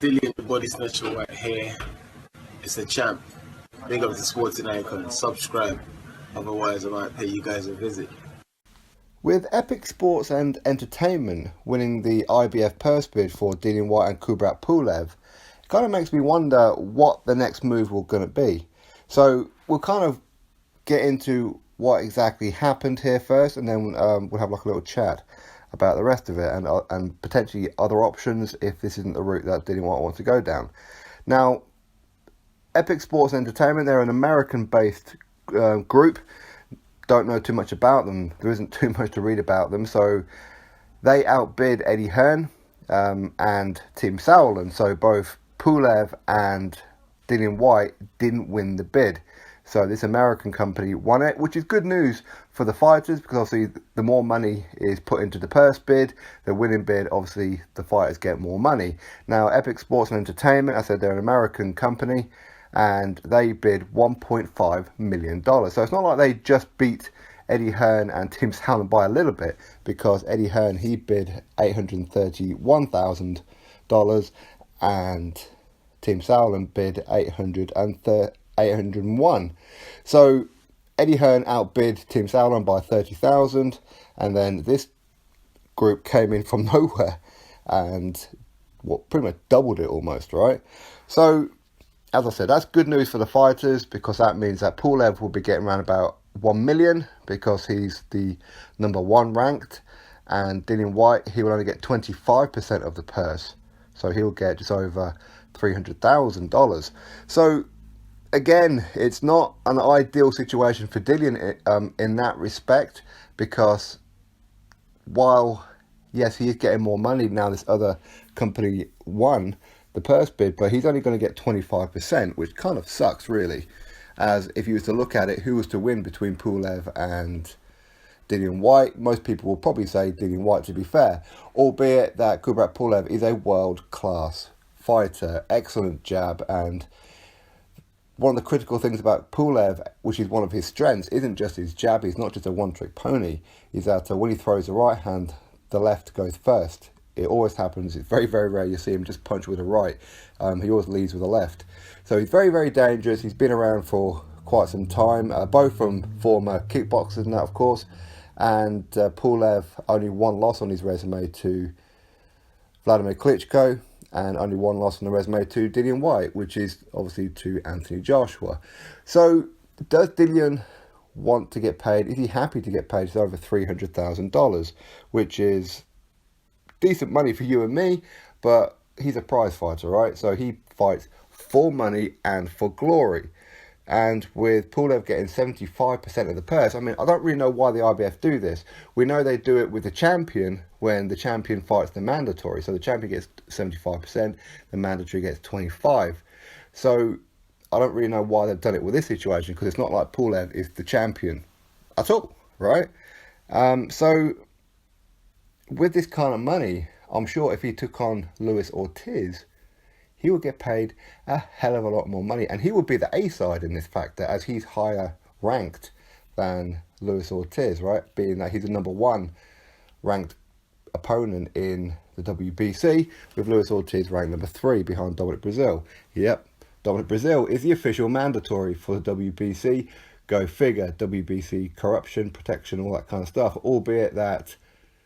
DILLIAN the Body Snatcher White here. It's a champ. Big up to Sporting Icon. Subscribe. Otherwise, I might pay you guys a visit. With Epic Sports and Entertainment winning the IBF purse bid for DILLIAN WHYTE and Kubrat Pulev, it kind of makes me wonder what the next move will going to be. So we'll kind of get into what exactly happened here first, and then we'll have like a little chat about the rest of it and potentially other options if this isn't the route that DILLIAN WHYTE wants to go down. Now, Epic Sports Entertainment, they're an American-based group. Don't know too much about them. There isn't too much to read about them. So they outbid Eddie Hearn and Tim Sauerland. So both Pulev and DILLIAN WHYTE didn't win the bid. So this American company won it, which is good news for the fighters because obviously the more money is put into the purse bid, the winning bid, obviously the fighters get more money. Now, Epic Sports and Entertainment, I said they're an American company, and they bid $1.5 million. So it's not like they just beat Eddie Hearn and Tim Sauerland by a little bit, because Eddie Hearn, he bid $831,000 and Tim Sauerland bid $801. So Eddie Hearn outbid Tim Sauerland by $30,000, and then this group came in from nowhere and pretty much doubled it almost, right? So as I said, that's good news for the fighters, because that means that Pulev will be getting around about 1 million because he's the number one ranked, and DILLIAN WHYTE, he will only get 25% of the purse, so he'll get just over $300,000. So again, it's not an ideal situation for DILLIAN in that respect, because while, yes, he is getting more money now, this other company won the purse bid, but he's only going to get 25%, which kind of sucks, really. As if you was to look at it, who was to win between Pulev and DILLIAN WHYTE? Most people will probably say DILLIAN WHYTE, to be fair, albeit that Kubrat Pulev is a world-class fighter, excellent jab, and one of the critical things about Pulev, which is one of his strengths, isn't just his jab. He's not just a one-trick pony. Is that when he throws the right hand, the left goes first. It always happens. It's very, very rare you see him just punch with a right. He always leads with a left. So he's very, very dangerous. He's been around for quite some time, both from former kickboxers and that, of course. And Pulev only one loss on his resume to Vladimir Klitschko, and only one loss on the resume to DILLIAN WHYTE, which is obviously to Anthony Joshua. So does DILLIAN want to get paid? Is he happy to get paid? It's over $300,000, which is decent money for you and me, but he's a prize fighter, right? So he fights for money and for glory. And with Pulev getting 75% of the purse, I mean, I don't really know why the IBF do this. We know they do it with the champion when the champion fights the mandatory. So the champion gets 75%, the mandatory gets 25%. So I don't really know why they've done it with this situation, because it's not like Pulev is the champion at all, right? So with this kind of money, I'm sure if he took on Luis Ortiz, he would get paid a hell of a lot more money. And he would be the A-side in this factor, as he's higher ranked than Luis Ortiz, right? Being that he's the number one ranked opponent in the WBC, with Luis Ortiz ranked number 3 behind Dominic Breazeale. Yep, Dominic Breazeale is the official mandatory for the WBC. Go figure, WBC corruption, protection, all that kind of stuff. Albeit that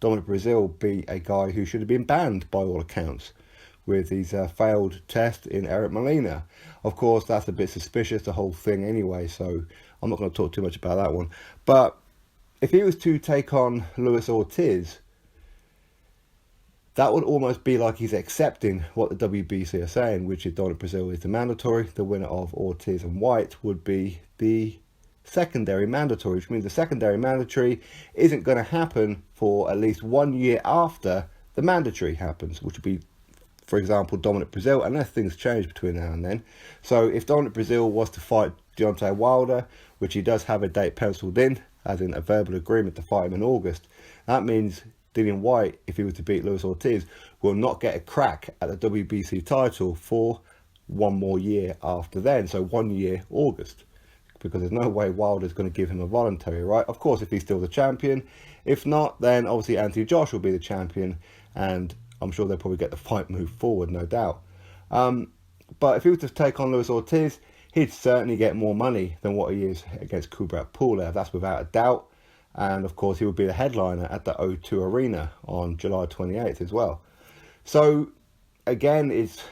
Dominic Breazeale be a guy who should have been banned by all accounts with his failed test in Eric Molina. Of course, that's a bit suspicious, the whole thing anyway, so I'm not going to talk too much about that one. But if he was to take on Luis Ortiz, that would almost be like he's accepting what the WBC are saying, which is Dominic Breazeale is the mandatory. The winner of Ortiz and White would be the secondary mandatory, which means the secondary mandatory isn't going to happen for at least 1 year after the mandatory happens, which would be, for example, Dominic Breazeale, unless things change between now and then. So if Dominic Breazeale was to fight Deontay Wilder, which he does have a date penciled in, as in a verbal agreement to fight him in August, that means DILLIAN WHYTE, if he was to beat Luis Ortiz, will not get a crack at the WBC title for 1 more year after then. So 1 year, August. Because there's no way Wilder's going to give him a voluntary, right? Of course, if he's still the champion. If not, then obviously Anthony Joshua will be the champion, and I'm sure they'll probably get the fight moved forward, no doubt. But if he was to take on Luis Ortiz, he'd certainly get more money than what he is against Kubrat Pulev. That's without a doubt. And of course, he would be the headliner at the O2 Arena on July 28th as well. So again, it's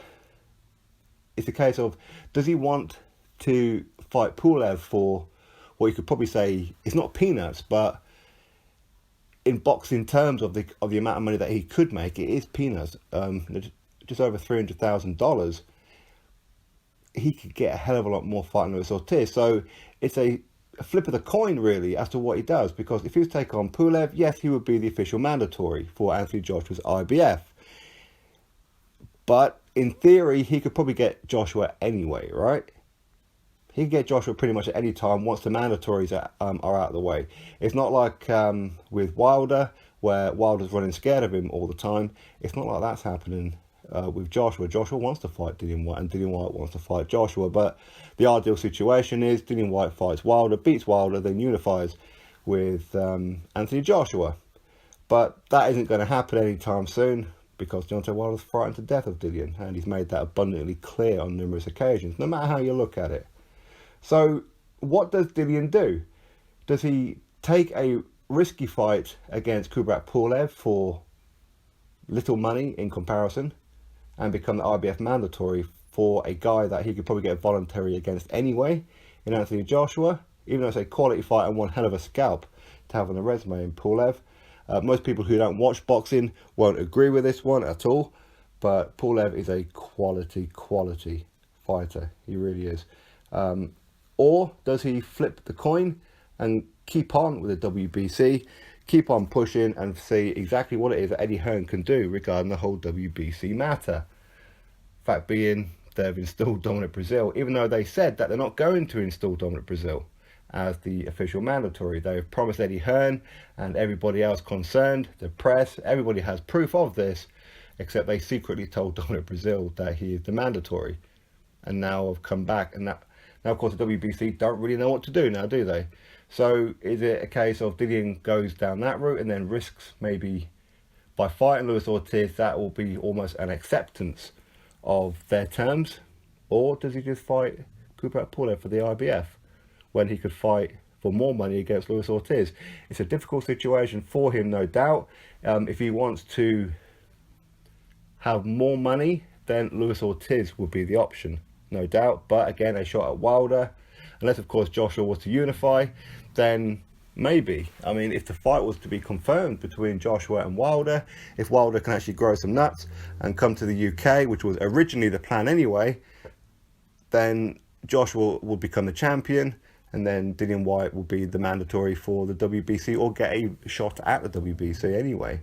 a case of, does he want to fight Pulev for what you could probably say is not peanuts, but in boxing terms of the amount of money that he could make, it is peanuts. Just over $300,000. He could get a hell of a lot more fighting Luis Ortiz. So it's a flip of the coin, really, as to what he does. Because if he was to take on Pulev, yes, he would be the official mandatory for Anthony Joshua's IBF. But in theory, he could probably get Joshua anyway, right? He can get Joshua pretty much at any time once the mandatories are out of the way. It's not like with Wilder, where Wilder's running scared of him all the time. It's not like that's happening with Joshua. Joshua wants to fight Dillian Whyte, and Dillian Whyte wants to fight Joshua. But the ideal situation is Dillian Whyte fights Wilder, beats Wilder, then unifies with Anthony Joshua. But that isn't going to happen anytime soon, because Deontay Wilder's frightened to death of Dillian, and he's made that abundantly clear on numerous occasions, no matter how you look at it. So what does Dillian do? Does he take a risky fight against Kubrat Pulev for little money in comparison and become the IBF mandatory for a guy that he could probably get voluntary against anyway in Anthony Joshua, even though it's a quality fight and one hell of a scalp to have on the resume in Pulev? Most people who don't watch boxing won't agree with this one at all, but Pulev is a quality fighter. He really is. Or does he flip the coin and keep on with the WBC, keep on pushing and see exactly what it is that Eddie Hearn can do regarding the whole WBC matter? Fact being, they've installed Dominant Brazil, even though they said that they're not going to install Dominant Brazil as the official mandatory. They've promised Eddie Hearn and everybody else concerned, the press, everybody has proof of this, except they secretly told Dominant Brazil that he is the mandatory. And now have come back, and now of course the WBC don't really know what to do now, do they? So is it a case of Dillian goes down that route and then risks maybe by fighting Luis Ortiz, that will be almost an acceptance of their terms? Or does he just fight Kubrat Pulev for the IBF when he could fight for more money against Luis Ortiz? It's a difficult situation for him, no doubt. If he wants to have more money, then Luis Ortiz would be the option, no doubt. But again, a shot at Wilder, unless of course Joshua was to unify, then maybe. I mean, if the fight was to be confirmed between Joshua and Wilder, if Wilder can actually grow some nuts and come to the UK, which was originally the plan anyway, then Joshua will become the champion, and then Dillian Whyte will be the mandatory for the WBC, or get a shot at the WBC anyway.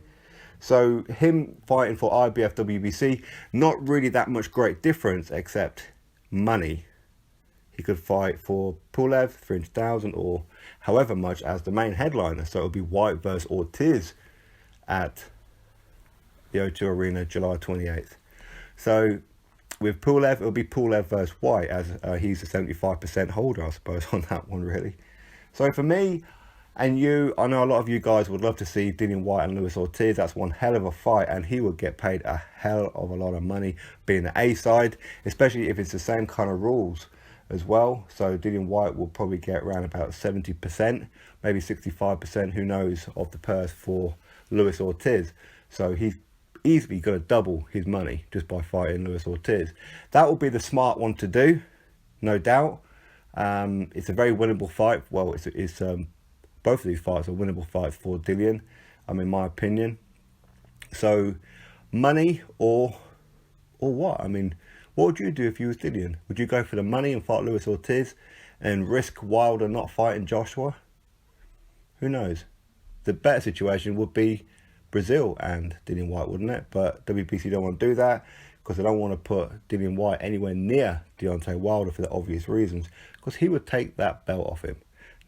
So him fighting for IBF WBC, not really that much great difference except money. He could fight for Pulev, 300,000, or however much as the main headliner. So it would be Whyte versus Ortiz at the O2 Arena, July 28th. So with Pulev, it'll be Pulev versus Whyte, as he's a 75% holder, I suppose, on that one, really. So for me and you, I know a lot of you guys would love to see Dillian Whyte and Luis Ortiz. That's one hell of a fight, and he would get paid a hell of a lot of money being the A side, especially if it's the same kind of rules as well. So Dillian Whyte will probably get around about 70%, maybe 65%, who knows, of the purse for Luis Ortiz. So he's easily going to double his money just by fighting Luis Ortiz. That will be the smart one to do, no doubt. It's a very winnable fight. Well, it's both of these fights are winnable fights for Dillian, in my opinion. So money or what? I mean, what would you do if you was Dillian? Would you go for the money and fight Luis Ortiz and risk Wilder not fighting Joshua? Who knows? The better situation would be Brazil and Dillian Whyte, wouldn't it? But WBC don't want to do that because they don't want to put Dillian Whyte anywhere near Deontay Wilder for the obvious reasons, because he would take that belt off him.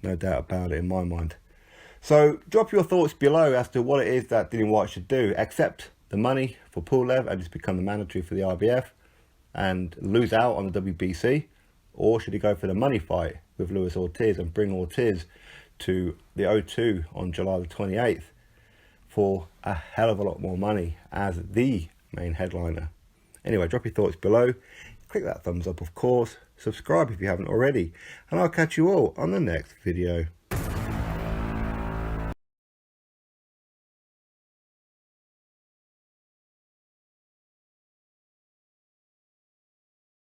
No doubt about it in my mind. So drop your thoughts below as to what it is that Dillian Whyte should do. Accept the money for Pulev and just become the mandatory for the IBF and lose out on the WBC, or should he go for the money fight with Luis Ortiz and bring Ortiz to the O2 on July the 28th for a hell of a lot more money as the main headliner Anyway, drop your thoughts below. Click that thumbs up, of course. Subscribe if you haven't already. And I'll catch you all on the next video.